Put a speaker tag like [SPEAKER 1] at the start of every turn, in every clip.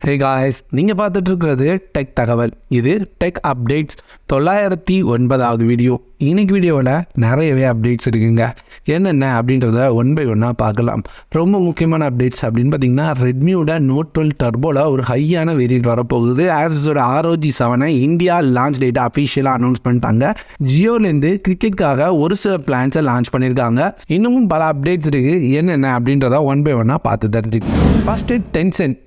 [SPEAKER 1] Hey guys, நீங்கள் பார்த்துட்டு இருக்கிறது டெக் தகவல். இது டெக் அப்டேட்ஸ் 909வது வீடியோ. இன்னைக்கு வீடியோவில் நிறையவே அப்டேட்ஸ் இருக்குங்க. என்னென்ன அப்படின்றத ஒன் பை ஒன்னாக பார்க்கலாம். ரொம்ப முக்கியமான அப்டேட்ஸ் அப்படின்னு பார்த்தீங்கன்னா, ரெட்மியோட நோட் 12 டர்போவில் ஒரு ஹையான வேரியன்ட் வரப்போகுது. ஆசஸோட ROG 7 இந்தியா லான்ச் டேட்டை அஃபிஷியலாக அனௌன்ஸ் பண்ணிட்டாங்க. ஜியோலேருந்து கிரிக்கெட்டுக்காக ஒரு சில பிளான்ஸை லான்ச் பண்ணியிருக்காங்க. இன்னமும் பல அப்டேட்ஸ் இருக்குது. என்னென்ன அப்படின்றத ஒன் பை ஒன்னாக பார்த்து தெரிஞ்சுக்கலாம். ஃபஸ்ட்டு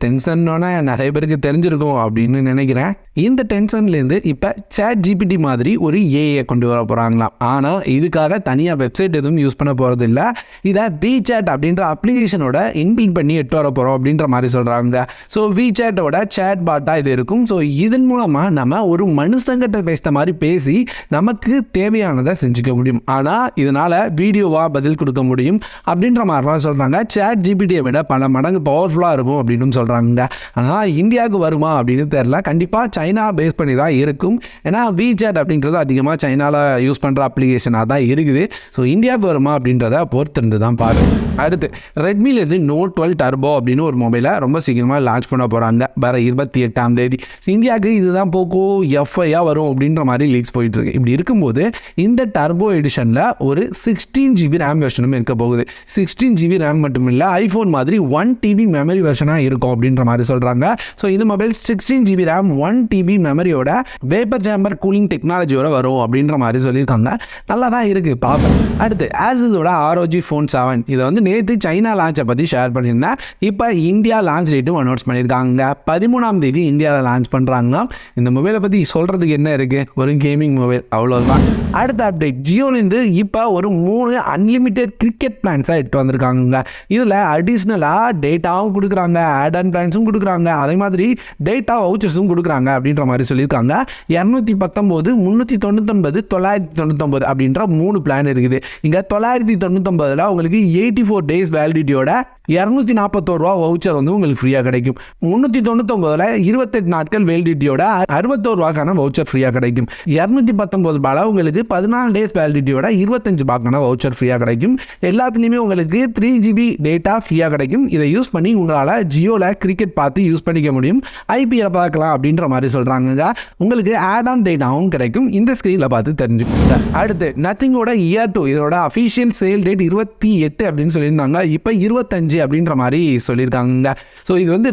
[SPEAKER 1] டென்ஷன்னோன்னா நிறைய பேருக்கு தெரிஞ்சிருக்கும் அப்படின்னு நினைக்கிறேன். இந்த டென்ஷன்லேருந்து இப்போ ChatGPT மாதிரி ஒரு ஏஐ கொண்டு வர போகிறாங்களாம். ஆனால் இதுக்காக தனியாக வெப்சைட் எதுவும் யூஸ் பண்ண போகிறது இல்லை. இதை WeChat அப்படின்ற அப்ளிகேஷனோட இன்பில்ட் பண்ணி எட்டு வர போகிறோம் அப்படின்ற மாதிரி சொல்கிறாங்க. ஸோ WeChatோட சேட் பாட்டாக இது இருக்கும். ஸோ இதன் மூலமாக நம்ம ஒரு மனுஷங்கிட்ட பேசுகிற மாதிரி பேசி நமக்கு தேவையானதை செஞ்சுக்க முடியும். ஆனால் இதனால் வீடியோவாக பதில் கொடுக்க முடியும் அப்படின்ற மாதிரிலாம் சொல்கிறாங்க. ChatGPTயை விட பல மடங்கு பவர்ஃபுல்லாக இருக்கும் அப்படின்னு சொல்கிறாங்க. ஆனால் இந்தியாவுக்கு வருமா அப்படின்னு தெரியல. கண்டிப்பாக சைனா பேஸ் பண்ணி தான் இருக்கும். ஏன்னா WeChat அப்படின்றது அதிகமாக சைனாவில் யூஸ் பண்ணுற அப்ளிகேஷனாக தான் இருக்குது. ஸோ இந்தியாவுக்கு வருமா அப்படின்றத பொறுத்திருந்து தான் பாருங்கள். அடுத்து ரெட்மிலேருந்து நோட் 12 டர்போ அப்படின்னு ஒரு மொபைலை ரொம்ப சீக்கிரமாக லான்ச் பண்ண போகிறாங்க. வர 28ஆம் தேதி இந்தியாவுக்கு இதுதான் போக்கோ எஃப்ஐயாக வரும் அப்படின்ற மாதிரி லீக்ஸ் போயிட்டுருக்கு. இப்படி இருக்கும்போது இந்த டர்போ எடிஷனில் ஒரு 16GB ரேம் வெர்ஷனும் இருக்க போகுது. 16GB ரேம் மட்டும் இல்லை, ஐஃபோன் மாதிரி 1TB மெமரி வெர்ஷனாக இருக்கும் அப்படின்ற மாதிரி சொல்கிறாங்க. ஸோ இந்த மொபைல் 16GB ரேம் 1TB மெமரியோட வேப்பர் சேம்பர் கூலிங் டெக்னாலஜியோட வரும் அப்படின்ற மாதிரி சொல்லியிருக்காங்க. நல்லா தான் இருக்குது பார்ப்பேன். அடுத்து ஆசஸோட ROG Phone 7 இதை வந்து நேற்று சைனா லான்ச்சை பற்றி ஷேர் பண்ணியிருந்தேன். இப்போ இந்தியா லான்ச் டேட்டும் அனௌன்ஸ் பண்ணியிருக்காங்க. 13ஆம் தேதி இந்தியாவில் லான்ச் பண்ணுறாங்க. இந்த மொபைலை பற்றி சொல்கிறதுக்கு என்ன இருக்குது, ஒரு கேமிங் மொபைல் அவ்வளோதான். அடுத்த அப்டேட், ஜியோலேருந்து இப்போ ஒரு 3 அன்லிமிட்டெட் கிரிக்கெட் பிளான்ஸாக எடுத்து வந்திருக்காங்க. இதில் அடிஷ்னலாக டேட்டாவும் கொடுக்குறாங்க, ஆட் ஆன் பிளான்ஸும் கொடுக்குறாங்க, அதே மாதிரி டேட்டா வவுச்சர்ஸும் கொடுக்குறாங்க அப்படின்ற மாதிரி சொல்லியிருக்காங்க. 219, 399, 999 அப்படின்ற 3 பிளான் இருக்குது. இங்கே 999 உங்களுக்கு 84 days வேலிடிட்டியோட 241 ரூபா வவுச்சர் வந்து உங்களுக்கு ஃப்ரீயாக கிடைக்கும். 399 28 நாட்கள் வேலிடிட்டியோட 61 ரூபாக்கான வவுச்சர் ஃப்ரீயாக கிடைக்கும். 219 உங்களுக்கு 14 days வேலிடிட்டியோட 25 ரூபாக்கான வவுச்சர் ஃப்ரீயாக கிடைக்கும். எல்லாத்துலேயுமே உங்களுக்கு 3GB டேட்டா ஃப்ரீயாக கிடைக்கும். இதை யூஸ் பண்ணி உங்களால் ஜியோவில் கிரிக்கெட் பார்த்து யூஸ் பண்ணிக்க முடியும், IPL பார்க்கலாம் அப்படின்ற மாதிரி சொல்கிறாங்க. உங்களுக்கு ஆட் ஆன் டேட்டாவும் கிடைக்கும். இந்த ஸ்க்ரீனில் பார்த்து தெரிஞ்சுக்கோங்க. அடுத்து நத்திங்கோட இயர் 2 இதோட அஃபிஷியல் சேல் டேட் 28 அப்படின்னு சொல்லியிருந்தாங்க. இப்போ 25 அப்படின்ற மாதிரி சொல்லியிருக்காங்க. ஸோ இது வந்து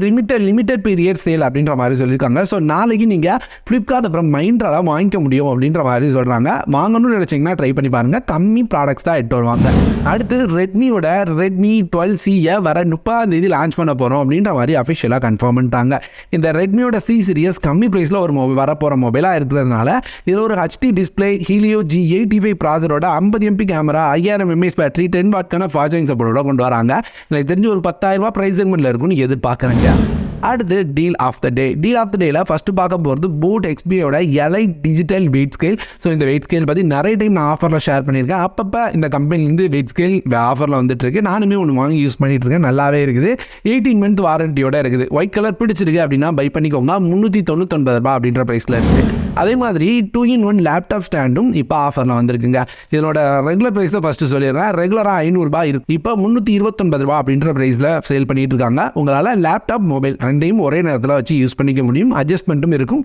[SPEAKER 1] லிமிடெட் பீரியட் சேல் அப்படின்ற மாதிரி சொல்லியிருக்காங்க. ஸோ நாளைக்கு நீங்கள் ஃப்ளிப்கார்ட் அப்புறம் மைண்ட்ராலாம் வாங்கிக்க முடியும் அப்படின்ற மாதிரி சொல்கிறாங்க. வாங்கணும்னு நினச்சிங்கன்னா ட்ரை பண்ணி பாருங்கள். கம்மி ப்ராடக்ட்ஸ் தான் எடுத்து வருவாங்க. அடுத்து ரெட்மியோட Redmi 12Cயை வர 30ஆம் தேதி லான்ச் பண்ண போகிறோம் அப்படின்ற மாதிரி அஃபிஷியலாக கன்ஃபார்ம் பண்ணிட்டாங்க. இந்த ரெட்மியோட C சீரியஸ் கம்மி ப்ரைஸில் ஒரு வரப்போகிற மொபைலாக இருக்கிறதுனால இதில் ஒரு HD டிஸ்பிளே, ஹீலியோ G85 ப்ராசரோட 50MP கேமரா, 5000 mAh பேட்டரி, 10 வாட்கான சார்ஜிங் சப்போர்ட்டோட கொண்டு வராங்க. எனக்கு தெரிஞ்சு ஒரு 10,000 ரூபா ப்ரைஸ் செக்மெண்ட்டில் இருக்கும்னு எதிர்பார்க்குறேங்க. அடுத்து டீல் ஆஃப் த டேயில் ஃபஸ்ட்டு பார்க்க போகிறது beatXPயோட elite digital weight scale. So இந்த வெயிட் ஸ்கேல் பற்றி நிறைய டைம் நான் ஆஃபரில் ஷேர் பண்ணியிருக்கேன். அப்பப்போ இந்த கம்பெனிலேருந்து வெயிட் ஸ்கேல் ஆஃபரில் வந்துட்டுருக்கு. நானுமே ஒன்று வாங்கி யூஸ் பண்ணிகிட்டு இருக்கேன். நல்லாவே இருக்குது. 18 month வாரண்டியோட இருக்குது. ஒயிட் கலர் பிடிச்சிருக்கு அப்படின்னா பை பண்ணிக்கோங்க. 399 ரூபா அப்படின்ற ப்ரைஸில் இருக்குது. அதே மாதிரி 2-in-1 லேப்டாப் ஸ்டாண்டும் இப்போ ஆஃபரில் வந்திருக்குங்க. இதனோட ரெகுலர் ப்ரைஸ் தான் ஃபஸ்ட்டு சொல்லிடுறேன். ரெகுலராக 500 ரூபா இருக்குது. இப்போ 329 ரூபா அப்படின்ற ப்ரைஸில் சேல் பண்ணிட்டு இருக்காங்க. உங்களால் லேப்டாப், மொபைல் ரெண்டையும் ஒரே நேரத்தில் வச்சு யூஸ் பண்ணிக்க முடியும். அட்ஜஸ்ட்மெண்ட்டும் இருக்கும்.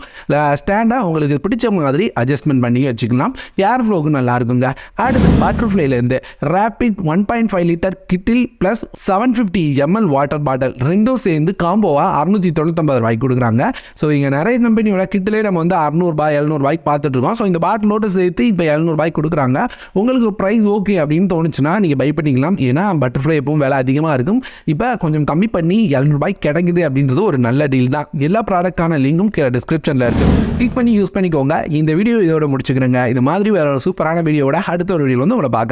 [SPEAKER 1] ஸ்டாண்டாக உங்களுக்கு பிடிச்ச மாதிரி அட்ஜஸ்ட்மெண்ட் பண்ணி வச்சுக்கலாம். ஏர் ஃப்ளோக்கு நல்லா இருக்குங்க. அடுத்து பட்டர்ஃப்ளைலேருந்து rapid 1.5 litre kettle plus 750 ml water bottle ரெண்டும் சேர்ந்து காம்போவாக 699 ரூபாய்க்கு கொடுக்குறாங்க. ஸோ இங்கே நிறைய கம்பெனியோட கிட்டிலே நம்ம வந்து 600 ரூபாய் 700 ரூபாய்க்கு பார்த்துட்டு இருக்கோம். ஸோ இந்த பாட்டிலோடு சேர்த்து இப்போ 700 ரூபாய்க்கு கொடுக்குறாங்க. உங்களுக்கு ப்ரைஸ் ஓகே அப்படின்னு தோணுச்சுன்னா நீங்கள் பை பண்ணிக்கலாம். ஏன்னா பட்டர்ஃப்ளை எப்பவும் விலை அதிகமாக இருக்கும். இப்போ கொஞ்சம் கம்மி பண்ணி 700 ரூபாய்க்கு கிடைக்குது அப்படின்றது ஒரு நல்ல டீல் தான். எல்லா ப்ராடக்டான லிங்கும் டிஸ்கிரிப்ஷனில் இருக்குது. கிளிக் பண்ணி யூஸ் பண்ணிக்கோங்க. இந்த வீடியோ இதோட முடிச்சுக்கிறேங்க. இது மாதிரி வேற ஒரு சூப்பரான வீடியோட அடுத்த ஒரு வீடியோ வந்து உங்களை பார்க்குறேன்.